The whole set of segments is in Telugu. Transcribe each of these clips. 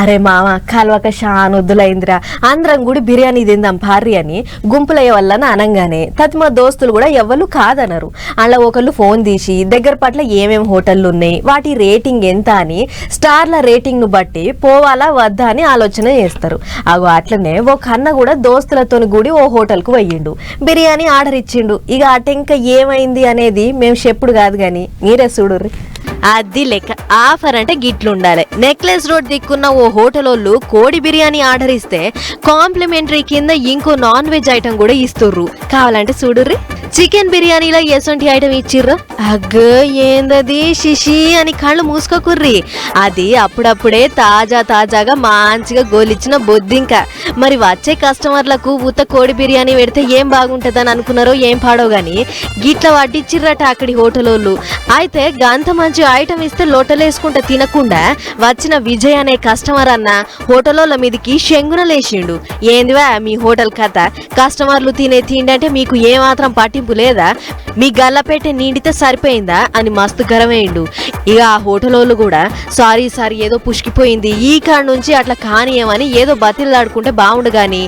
అరే మామ కలవక షానొద్దులైందిరా, అందరం కూడా బిర్యానీ తిందాం పార్రి అని గుంపులయ్యే వల్ల అనంగానే తతి మా దోస్తులు కూడా ఎవ్వరు కాదనరు. అలా ఒకళ్ళు ఫోన్ తీసి దగ్గర పట్ల ఏమేమి హోటళ్ళు ఉన్నాయి, వాటి రేటింగ్ ఎంత అని స్టార్ల రేటింగ్ ను బట్టి పోవాలా వద్దా అని ఆలోచన చేస్తారు. అగో అట్లనే ఒక అన్న కూడా దోస్తులతో కూడి ఓ హోటల్ కు పోయిండు, బిర్యానీ ఆర్డర్ ఇచ్చిండు. ఇక అటెంక ఏమైంది అనేది మేము చెప్పుడు కాదు గాని మీరే చూడుర్రి. అది లెక్క ఆఫర్ అంటే గిట్లుండాలి. నెక్లెస్ రోడ్ దిక్కున్న ఓ హోటల్ వాళ్ళు కోడి బిర్యానీ ఆర్డర్ ఇస్తే కాంప్లిమెంటరీ కింద ఇంకో నాన్ వెజ్ ఐటమ్ కూడా ఇస్తుర్రు. కావాలంటే చూడుర్రి. చికెన్ బిర్యానీలో ఎసొంటి ఐటమ్ ఇచ్చిర్రు, అగ్గ ఏందది శిషి అని కళ్ళు మూసుకోకుర్రి. అది అప్పుడప్పుడే తాజాగా మంచిగా గోలిచ్చిన బొద్దింక. మరి వచ్చే కస్టమర్లకు ఉత్త కోడి బిర్యానీ పెడితే ఏం బాగుంటుందని అనుకున్నారో ఏం పాడో గాని గిట్ల వడ్డిచ్చిర్రట అక్కడి హోటల్ వాళ్ళు. అయితే గంత మంచి ఐటమ్ ఇస్తే లోటలేసుకుంటా తినకుండా వచ్చిన విజయ్ అనే కస్టమర్ అన్న హోటలోళ్ళ మీదకి శంగున లేచిండు. ఏందివా మీ హోటల్ కథ, కస్టమర్లు తినే తిండి అంటే మీకు ఏమాత్రం పట్టింపు లేదా, మీ గల్లపెట్టే నిండితే సరిపోయిందా అని మస్తు గరమేయండు. ఇక ఆ హోటల్ వాళ్ళు కూడా సారీ ఏదో పుష్కిపోయింది, ఈ కాడ నుంచి అట్లా కానియమని ఏదో బతిలాడుకుంటే బాగుండు గాని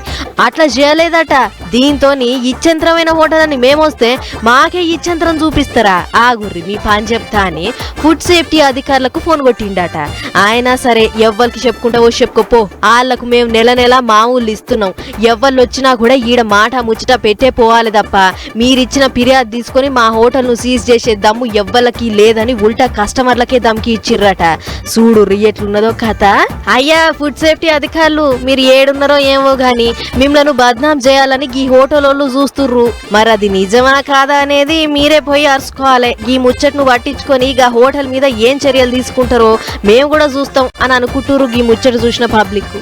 అట్లా చేయలేదట. దీంతో ఇచ్చంత్రమైన హోటల్ అని మేమొస్తే మాకే ఇచ్చంత్రం చూపిస్తారా, ఆగుర్రి మీ పని చెప్తా అని ఫుడ్ సేఫ్టీ అధికారులకు ఫోన్ కొట్టిండట. అయినా సరే ఎవ్వరికి చెప్పుకుంటావో చెప్పుకోపో, వాళ్ళకు మేము నెల మామూలు ఇస్తున్నాం, ఎవ్వరు వచ్చినా కూడా ఈడ మాట ముచ్చట పెట్టే పోవాలి తప్ప మీరిచ్చిన ఫిర్యాదు తీసుకొని మా హోటల్ను సీజ్ చేసే దమ్ము ఎవ్వరికి లేదని ఉల్టా కస్టమర్లకే దమ్కి ఇచ్చిర్రట. చూడు ఎట్లున్నదో కథ. అయ్యా ఫుడ్ సేఫ్టీ అధికారులు, మీరు ఏడున్నారో ఏమో గాని మిమ్మల్ని బద్నాం చేయాలని ఈ హోటల్ వాళ్ళు చూస్తుర్రు. మరి అది నిజమా కాదా అనేది మీరే పోయి అరుచుకోవాలి. ఈ ముచ్చట్ను పట్టించుకొని ఇక హోటల్ మీద ఏం చర్యలు తీసుకుంటారో మేము కూడా చూస్తాం అని అనుకుంటుర్రు ఈ ముచ్చట చూసిన పబ్లిక్.